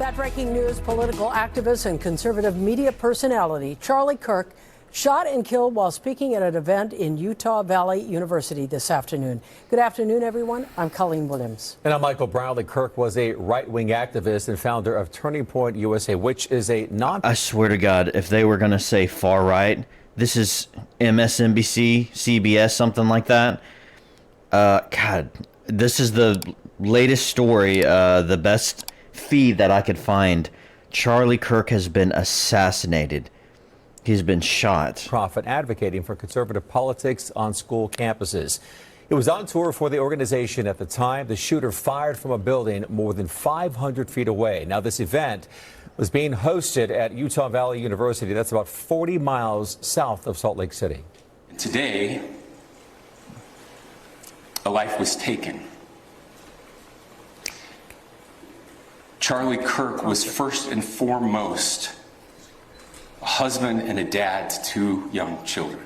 That breaking news, political activist and conservative media personality Charlie Kirk shot and killed while speaking at an event in Utah Valley University this afternoon. Good afternoon, everyone. I'm Colleen Williams. And I'm Michael Brownlee. Kirk was a right-wing activist and founder of Turning Point USA, which is a I swear to God, if they were going to say far right, this is MSNBC, CBS, something like that. God, this is the latest story, the best feed that I could find. Charlie Kirk has been assassinated. He's been shot. Prophet advocating for conservative politics on school campuses. He was on tour for the organization at the time. The shooter fired from a building more than 500 feet away. Now, this event was being hosted at Utah Valley University. That's about 40 miles south of Salt Lake City. Today, a life was taken. Charlie Kirk was first and foremost a husband and a dad to two young children.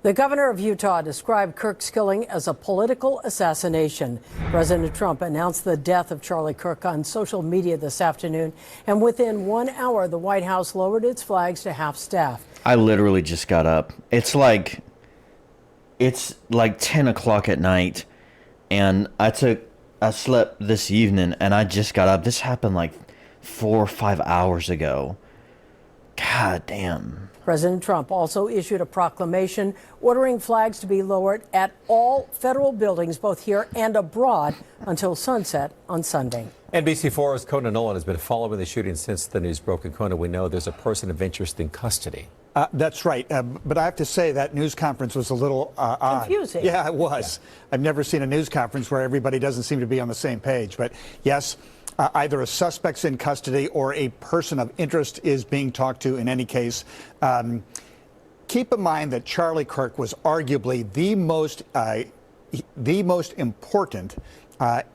The governor of Utah described Kirk's killing as a political assassination. President Trump announced the death of Charlie Kirk on social media this afternoon, and within 1 hour, the White House lowered its flags to half staff. I literally just got up. It's like 10 o'clock at night, and I slept this evening, and I just got up. This happened like 4 or 5 hours ago. God damn. President Trump also issued a proclamation ordering flags to be lowered at all federal buildings, both here and abroad, until sunset on Sunday. NBC4's Conan Nolan has been following the shooting since the news broke. And Conan, we know there's a person of interest in custody. That's right. But I have to say that news conference was a little odd. Confusing. Yeah, it was. Yeah. I've never seen a news conference where everybody doesn't seem to be on the same page. But yes, either a suspect's in custody or a person of interest is being talked to in any case. Keep in mind that Charlie Kirk was arguably the most important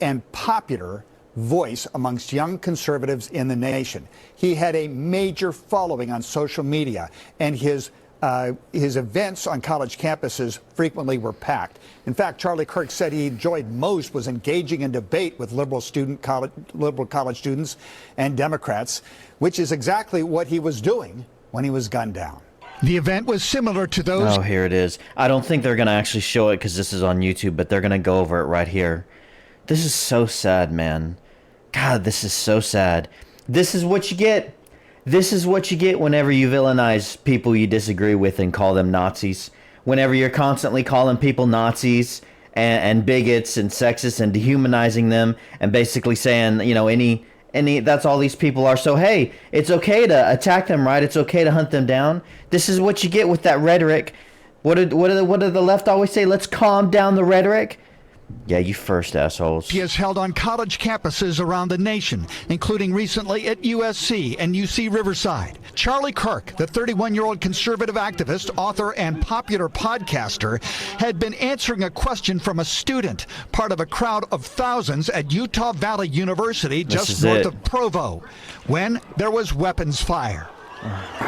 and popular voice amongst young conservatives in the nation. He had a major following on social media, and his events on college campuses frequently were packed. In fact, Charlie Kirk said he enjoyed most was engaging in debate with liberal college students and Democrats, which is exactly what he was doing when he was gunned down. The event was similar to those. Oh, here it is. I don't think they're going to actually show it because this is on YouTube, but they're going to go over it right here. This is so sad, man. God, this is so sad. This is what you get. This is what you get whenever you villainize people you disagree with and call them Nazis. Whenever you're constantly calling people Nazis and bigots and sexists and dehumanizing them and basically saying, you know, any that's all these people are. So, hey, it's okay to attack them, right? It's okay to hunt them down. This is what you get with that rhetoric. What did the left always say? Let's calm down the rhetoric. Yeah, you first, assholes. He is held on college campuses around the nation, including recently at USC and UC Riverside. Charlie Kirk, the 31-year-old conservative activist, author, and popular podcaster, had been answering a question from a student, part of a crowd of thousands at Utah Valley University, just north of Provo, when there was weapons fire.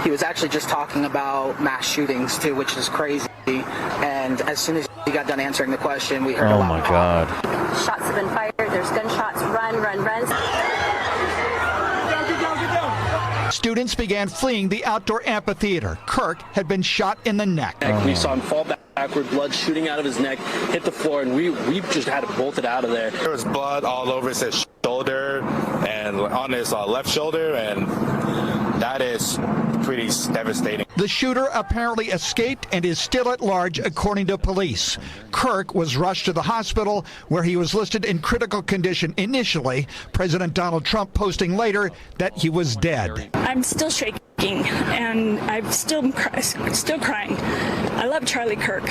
He was actually just talking about mass shootings, too, which is crazy. And as soon as he got done answering the question, we heard a loud my God. Shots have been fired. There's gunshots. Run, run, run. Students began fleeing the outdoor amphitheater. Kirk had been shot in the neck. We saw him fall backward, blood shooting out of his neck, hit the floor, and we just had to bolt it out of there. There was blood all over his shoulder and on his left shoulder, and that is pretty devastating. The shooter apparently escaped and is still at large, according to police. Kirk was rushed to the hospital, where he was listed in critical condition initially, President Donald Trump posting later that he was dead. I'm still shaking, and I'm still crying. I love Charlie Kirk.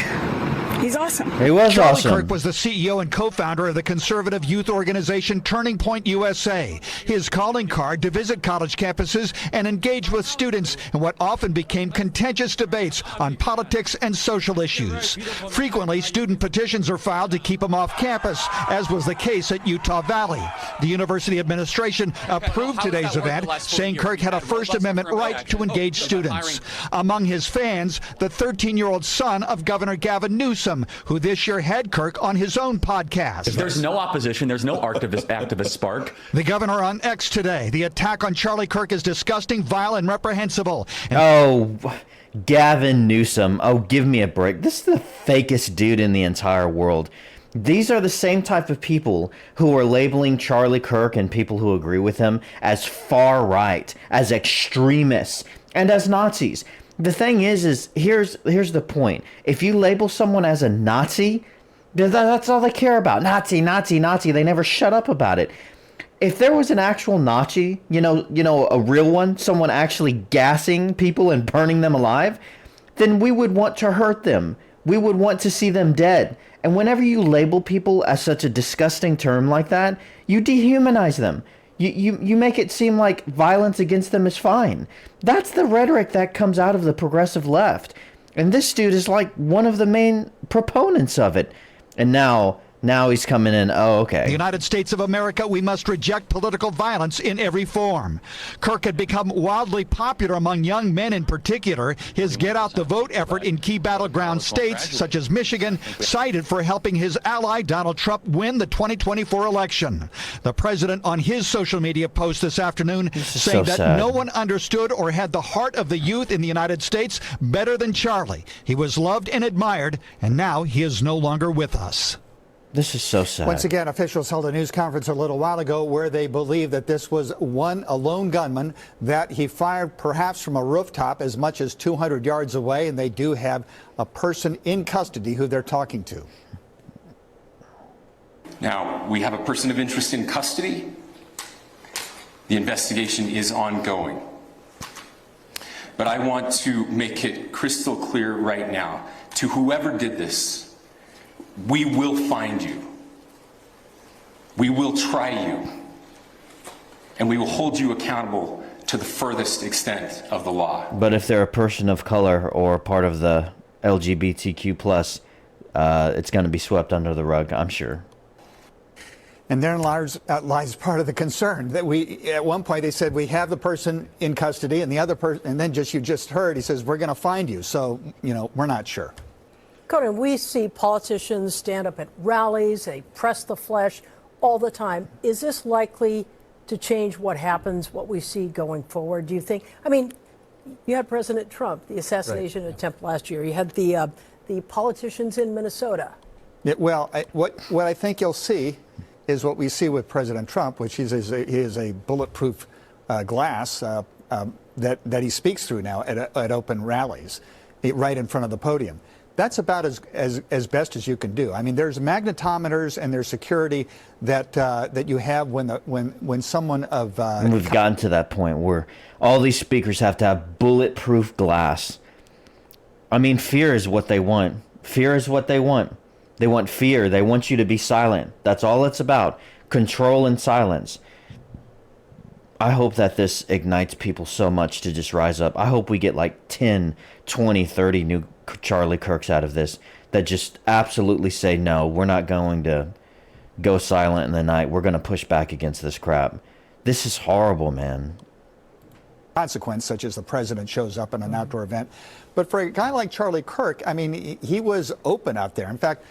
He's awesome. He was Charlie awesome. Kirk was the CEO and co-founder of the conservative youth organization Turning Point USA. His calling card to visit college campuses and engage with students in what often became contentious debates on politics and social issues. Frequently, student petitions are filed to keep him off campus, as was the case at Utah Valley. The university administration approved today's event, saying Kirk had a First Amendment right to engage students. Among his fans, the 13-year-old son of Governor Gavin Newsom, Newsom, who this year had Kirk on his own podcast. If there's no opposition, there's no activist spark. The governor on X today. The attack on Charlie Kirk is disgusting, vile, and reprehensible. Gavin Newsom. Oh, give me a break. This is the fakest dude in the entire world. These are the same type of people who are labeling Charlie Kirk and people who agree with him as far right, as extremists, and as Nazis. The thing is here's the point. If you label someone as a Nazi, that's all they care about. Nazi, Nazi, Nazi. They never shut up about it. If there was an actual Nazi, you know, a real one, someone actually gassing people and burning them alive, then we would want to hurt them. We would want to see them dead. And whenever you label people as such a disgusting term like that, you dehumanize them. You make it seem like violence against them is fine. That's the rhetoric that comes out of the progressive left. And this dude is like one of the main proponents of it. And now he's coming in. Oh, okay. The United States of America, we must reject political violence in every form. Kirk had become wildly popular among young men in particular. His Get Out the Vote effort in key battleground states, such as Michigan, cited for helping his ally Donald Trump win the 2024 election. The president on his social media post this afternoon saying that no one understood or had the heart of the youth in the United States better than Charlie. He was loved and admired, and now he is no longer with us. This is so sad. Once again, officials held a news conference a little while ago where they believe that this was a lone gunman, that he fired perhaps from a rooftop as much as 200 yards away, and they do have a person in custody who they're talking to. Now, we have a person of interest in custody. The investigation is ongoing. But I want to make it crystal clear right now to whoever did this: we will find you. We will try you. And we will hold you accountable to the furthest extent of the law. But if they're a person of color or part of the LGBTQ+, it's going to be swept under the rug, I'm sure. And therein lies part of the concern that at one point they said we have the person in custody, and the other person, and then you just heard, he says, we're going to find you. So, we're not sure. Conan, we see politicians stand up at rallies, they press the flesh all the time. Is this likely to change what happens, what we see going forward, do you think? I mean, you had President Trump, the assassination attempt last year. You had the politicians in Minnesota. What I think you'll see is what we see with President Trump, which he is a bulletproof glass that he speaks through now at open rallies, right in front of the podium. That's about as best as you can do. I mean, there's magnetometers and there's security that you have when someone of and we've gotten to that point where all these speakers have to have bulletproof glass. I mean, fear is what they want. Fear is what they want. They want fear. They want you to be silent. That's all it's about. Control and silence. I hope that this ignites people so much to just rise up. I hope we get like 10, 20, 30 new Charlie Kirks out of this that just absolutely say, no, we're not going to go silent in the night. We're going to push back against this crap. This is horrible, man. Consequence, such as the president shows up in an outdoor event. But for a guy like Charlie Kirk, I mean, he was open out there. In fact,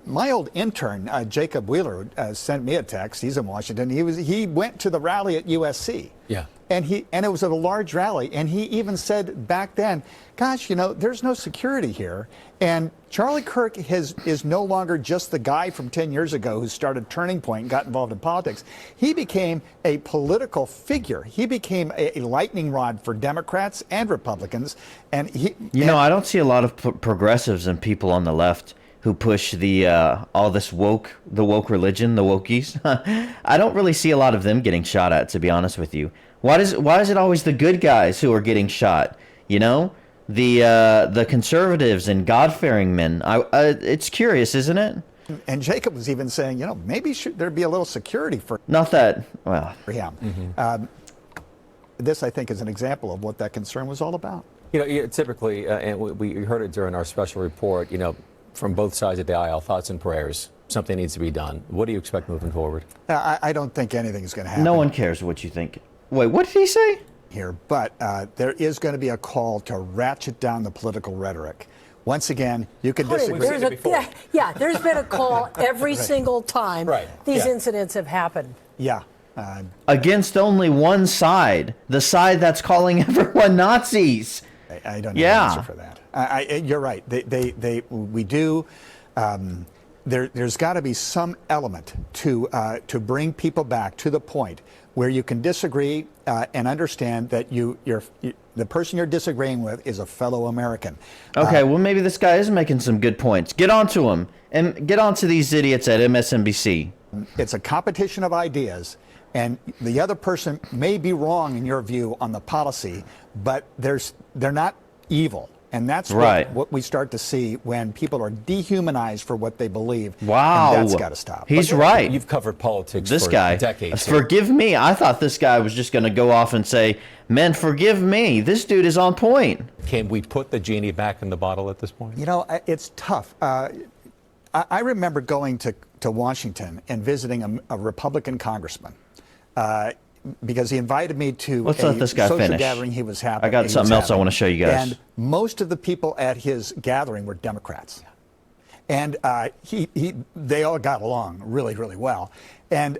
my old intern, Jacob Wheeler, sent me a text. He's in Washington. He went to the rally at USC. Yeah. And it was a large rally. And he even said back then, gosh, there's no security here. And Charlie Kirk is no longer just the guy from 10 years ago who started Turning Point and got involved in politics. He became a political figure. He became a lightning rod for Democrats and Republicans. And I don't see a lot of progressives and people on the left who push all this the woke religion, the wokies. I don't really see a lot of them getting shot at, to be honest with you. Why is it always the good guys who are getting shot? The conservatives and God-fearing men. It's curious, isn't it? And Jacob was even saying, maybe there be a little security for him. Mm-hmm. This, I think, is an example of what that concern was all about. Typically, and we heard it during our special report, from both sides of the aisle, thoughts and prayers. Something needs to be done. What do you expect moving forward? I don't think anything is going to happen. No one cares what you think. Wait, what did he say? Here, but there is going to be a call to ratchet down the political rhetoric. Once again, you can Tony, disagree. there's been a call every single time these Yeah. incidents have happened. Yeah. Against only one side, the side that's calling everyone Nazis. I don't have an answer for that. You're right. We do. There's got to be some element to bring people back to the point where you can disagree and understand that the person you're disagreeing with is a fellow American. Okay, well, maybe this guy is making some good points. Get onto him and get onto these idiots at MSNBC. It's a competition of ideas, and the other person may be wrong in your view on the policy, but they're not evil. And that's what we start to see when people are dehumanized for what they believe. Wow. And that's got to stop. He's right. You've covered politics This for guy, decades. forgive me. I thought this guy was just going to go off and say, "Men, forgive me." This dude is on point. Can we put the genie back in the bottle at this point? You know, it's tough. I remember going to Washington and visiting a Republican congressman because he invited me to Let's let this guy social finish. gathering he was having. I got something else I want to show you guys. And most of the people at his gathering were Democrats. And they all got along really, really well. And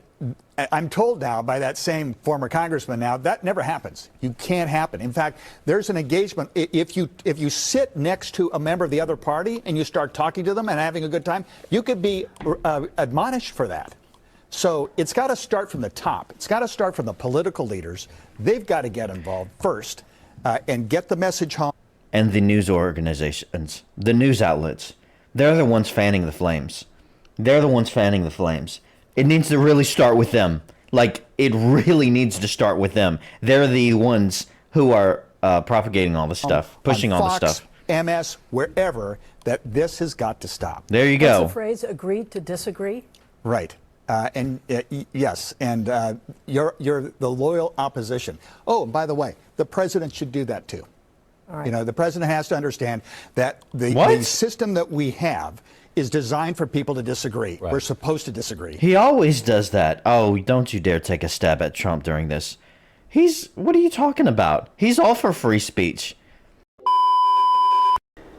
I'm told now by that same former congressman now that never happens. You can't happen. In fact, there's an engagement. If you sit next to a member of the other party and you start talking to them and having a good time, you could be admonished for that. So it's got to start from the top. It's got to start from the political leaders. They've got to get involved first and get the message home. And the news organizations, the news outlets, they're the ones fanning the flames. They're the ones fanning the flames. It needs to really start with them. Like, it really needs to start with them. They're the ones who are propagating all this stuff, pushing all this stuff. MS, wherever, that this has got to stop. There you go. What's the phrase, agree to disagree? Right. Yes, and you're the loyal opposition. Oh, by the way, the president should do that too. All right. You know, the president has to understand that the system that we have is designed for people to disagree. Right. We're supposed to disagree. He always does that. Oh, don't you dare take a stab at Trump during this. What are you talking about? He's all for free speech.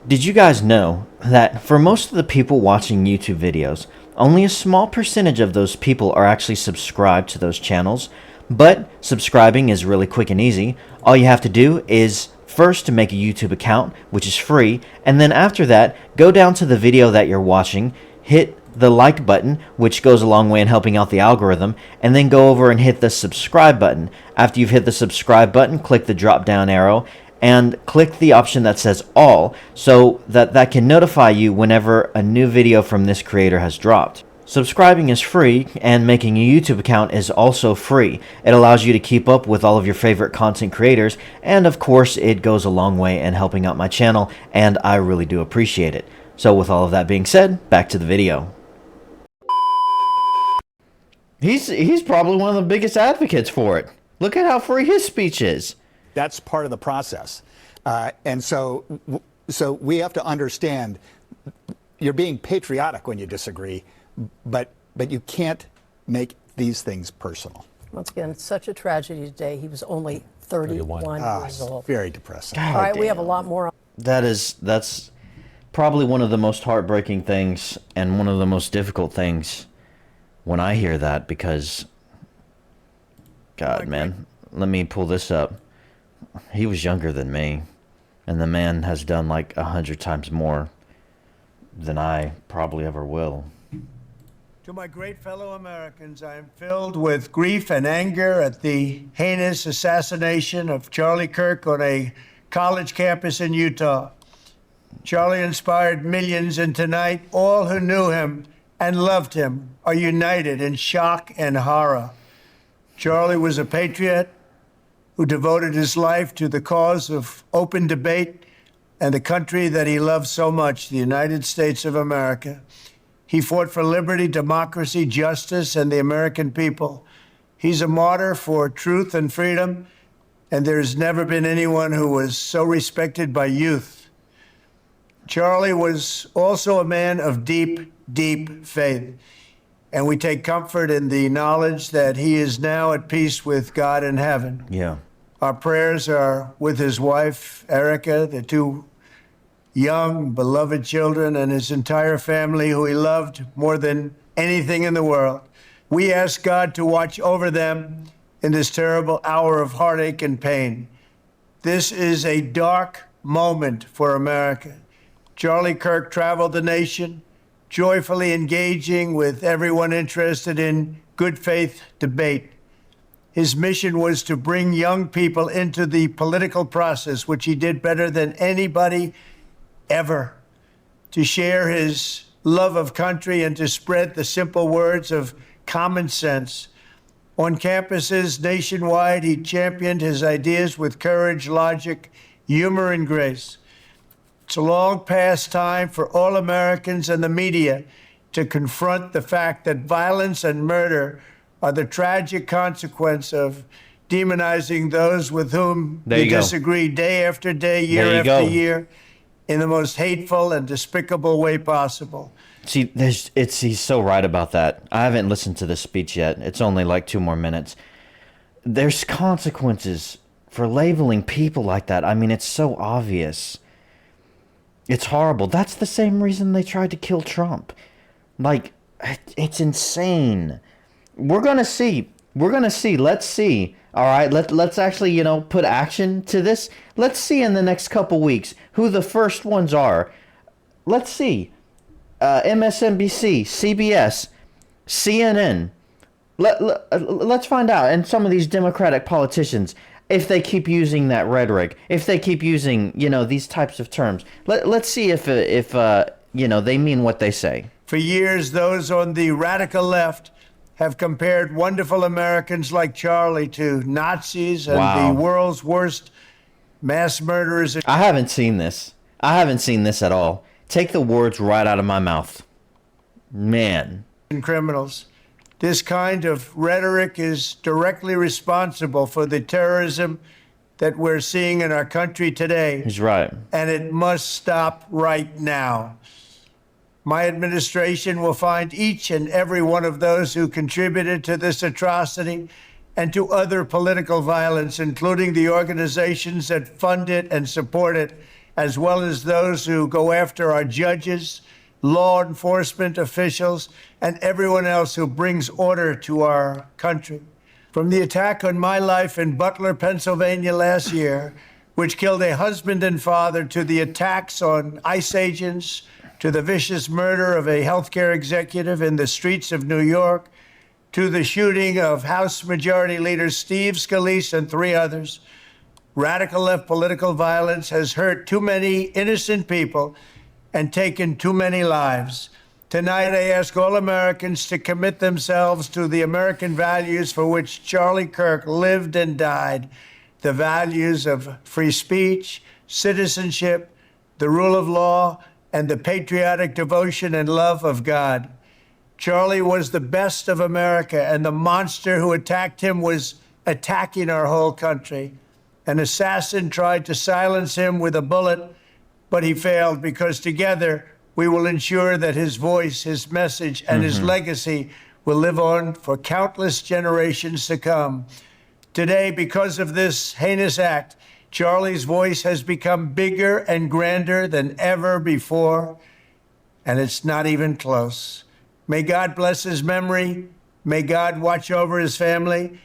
Did you guys know that for most of the people watching YouTube videos, only a small percentage of those people are actually subscribed to those channels? But subscribing is really quick and easy. All you have to do is first to make a YouTube account, which is free, and then after that, go down to the video that you're watching, hit the like button, which goes a long way in helping out the algorithm, and then go over and hit the subscribe button. After you've hit the subscribe button, click the drop down arrow and click the option that says all, so that can notify you whenever a new video from this creator has dropped. Subscribing is free, and making a YouTube account is also free. It allows you to keep up with all of your favorite content creators, and of course it goes a long way in helping out my channel, and I really do appreciate it. So with all of that being said, back to the video. He's probably one of the biggest advocates for it. Look at how free his speech is. That's part of the process. And so we have to understand you're being patriotic when you disagree, but you can't make these things personal. Once again, it's such a tragedy today. He was only 31 years old. Very depressing. All right, we have a lot more. That's probably one of the most heartbreaking things and one of the most difficult things when I hear that, because God, man, let me pull this up. He was younger than me, and the man has done like 100 times more than I probably ever will. To my great fellow Americans, I am filled with grief and anger at the heinous assassination of Charlie Kirk on a college campus in Utah. Charlie inspired millions, and tonight all who knew him and loved him are united in shock and horror. Charlie was a patriot who devoted his life to the cause of open debate and the country that he loved so much, the United States of America. He fought for liberty, democracy, justice, and the American people. He's a martyr for truth and freedom, and there's never been anyone who was so respected by youth. Charlie was also a man of deep, deep faith, and we take comfort in the knowledge that he is now at peace with God in heaven. Yeah. Our prayers are with his wife, Erica, the two young, beloved children and his entire family, who he loved more than anything in the world. We ask God to watch over them in this terrible hour of heartache and pain. This is a dark moment for America. Charlie Kirk traveled the nation, joyfully engaging with everyone interested in good faith debate. His mission was to bring young people into the political process, which he did better than anybody ever, to share his love of country and to spread the simple words of common sense. On campuses nationwide, he championed his ideas with courage, logic, humor, and grace. It's a long past time for all Americans and the media to confront the fact that violence and murder are the tragic consequence of demonizing those with whom you disagree day after day, year after year, in the most hateful and despicable way possible. See, he's so right about that. I haven't listened to this speech yet. It's only like 2 more minutes. There's consequences for labeling people like that. I mean, it's so obvious. It's horrible. That's the same reason they tried to kill Trump. Like, it's insane. We're gonna see. Let's see. All right, let's actually, put action to this. Let's see in the next couple weeks who the first ones are. Let's see. MSNBC, CBS, CNN. Let's find out. And some of these Democratic politicians, if they keep using that rhetoric, if they keep using, these types of terms. Let's see if they mean what they say. For years, those on the radical left have compared wonderful Americans like Charlie to Nazis and the world's worst mass murderers. I haven't seen this. At all. Take the words right out of my mouth. Man. And criminals. This kind of rhetoric is directly responsible for the terrorism that we're seeing in our country today. He's right. And it must stop right now. My administration will find each and every one of those who contributed to this atrocity and to other political violence, including the organizations that fund it and support it, as well as those who go after our judges, law enforcement officials, and everyone else who brings order to our country. From the attack on my life in Butler, Pennsylvania last year, which killed a husband and father, to the attacks on ICE agents, to the vicious murder of a healthcare executive in the streets of New York, to the shooting of House Majority Leader Steve Scalise and 3 others, radical left political violence has hurt too many innocent people and taken too many lives. Tonight, I ask all Americans to commit themselves to the American values for which Charlie Kirk lived and died, the values of free speech, citizenship, the rule of law, and the patriotic devotion and love of God. Charlie was the best of America, and the monster who attacked him was attacking our whole country. An assassin tried to silence him with a bullet, but he failed, because together we will ensure that his voice, his message, and his legacy will live on for countless generations to come. Today, because of this heinous act, Charlie's voice has become bigger and grander than ever before, and it's not even close. May God bless his memory, may God watch over his family,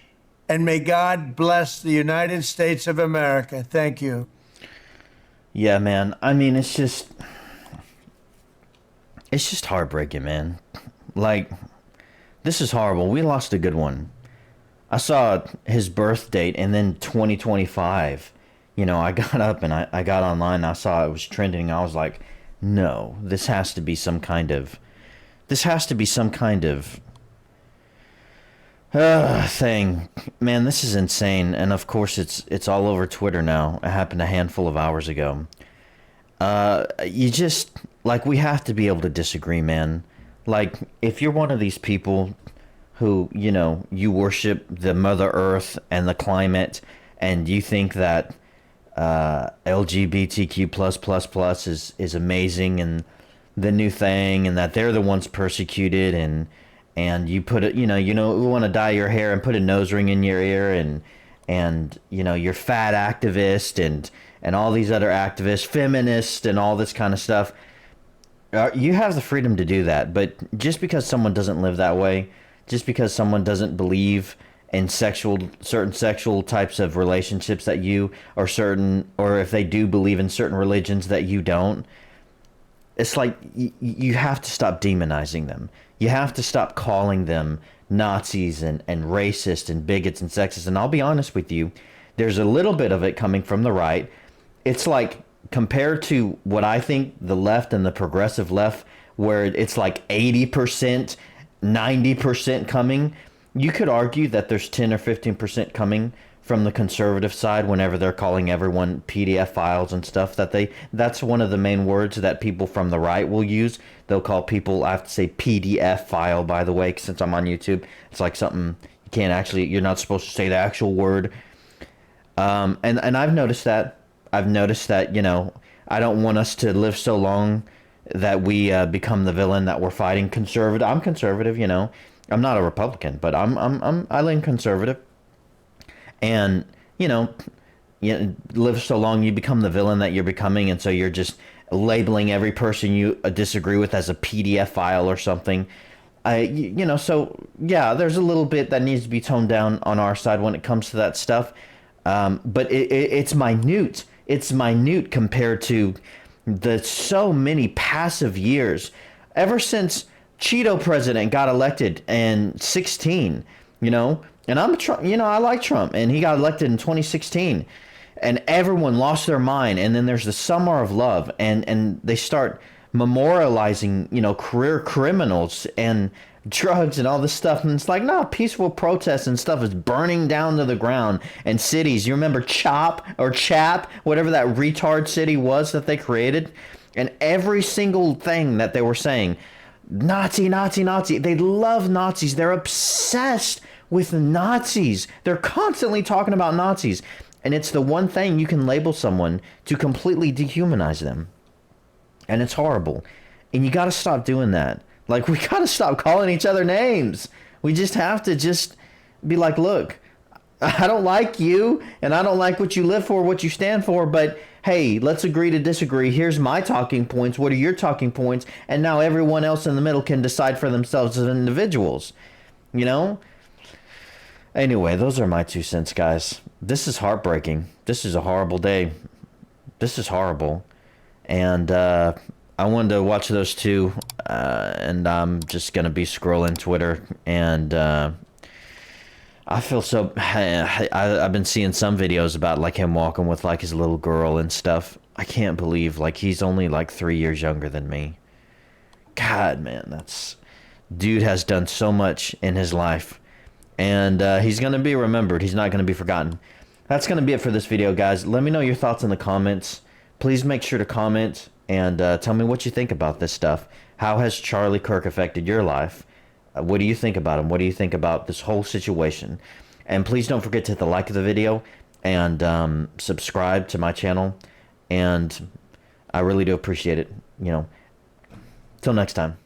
and may God bless the United States of America. Thank you. Yeah, man. I mean, it's just heartbreaking, man. Like, this is horrible. We lost a good one. I saw his birth date, and then 2025. I got up and I got online and I saw it was trending. I was like, no, this has to be some kind of thing. Man, this is insane. And of course it's all over Twitter now. It happened a handful of hours ago. We have to be able to disagree, man. Like, if you're one of these people who, you worship the Mother Earth and the climate, and you think that LGBTQ+++ is amazing and the new thing, and that they're the ones persecuted, and you put it, we want to dye your hair and put a nose ring in your ear, and you know, your fat activist and all these other activists, feminists, and all this kind of stuff. You have the freedom to do that, but just because someone doesn't live that way, just because someone doesn't believe in certain sexual types of relationships that you, or if they do believe in certain religions that you don't, it's like you have to stop demonizing them. You have to stop calling them Nazis and racist and bigots and sexist. And I'll be honest with you, there's a little bit of it coming from the right. It's like, compared to what I think the left and the progressive left, where it's like 80%, 90% coming, you could argue that there's 10 or 15% coming from the conservative side whenever they're calling everyone PDF files and stuff. That's one of the main words that people from the right will use. They'll call people, I have to say PDF file, by the way, since I'm on YouTube. It's like something you can't actually, you're not supposed to say the actual word. And I've noticed that. I've noticed that, you know, I don't want us to live so long that we become the villain that we're fighting. Conservative. I'm conservative, you know. I'm not a Republican, but I lean conservative. And, you know, live so long you become the villain that you're becoming, and so you're just labeling every person you disagree with as a PDF file or something. You know, so yeah, there's a little bit that needs to be toned down on our side when it comes to that stuff. But it's minute. It's minute compared to the so many passive years ever since Cheeto president got elected in 2016, you know, and I'm Trump, you know, I like Trump, and he got elected in 2016, and everyone lost their mind. And then there's the summer of love, and they start memorializing, you know, career criminals and drugs and all this stuff, and it's like, no, peaceful protests and stuff is burning down to the ground. And cities, you remember Chap, whatever that retard city was that they created, and every single thing that they were saying, Nazi, Nazi, Nazi. They love Nazis. They're obsessed with Nazis. They're constantly talking about Nazis, and it's the one thing you can label someone to completely dehumanize them, and it's horrible. And you got to stop doing that. Like, we got to stop calling each other names. We just have to just be like, look, I don't like you, and I don't like what you live for, what you stand for, but hey, let's agree to disagree. Here's my talking points. What are your talking points? And now everyone else in the middle can decide for themselves as individuals, you know? Anyway, those are my 2 cents, guys. This is heartbreaking. This is a horrible day. This is horrible. And I wanted to watch those two, and I'm just going to be scrolling Twitter, and I feel so... I've been seeing some videos about, like, him walking with, like, his little girl and stuff. I can't believe, like, he's only, like, 3 years younger than me. God, man, that's... Dude has done so much in his life, and he's going to be remembered. He's not going to be forgotten. That's going to be it for this video, guys. Let me know your thoughts in the comments. Please make sure to comment and tell me what you think about this stuff. How has Charlie Kirk affected your life? What do you think about him? What do you think about this whole situation? And please don't forget to hit the like of the video and subscribe to my channel. And I really do appreciate it. You know, till next time.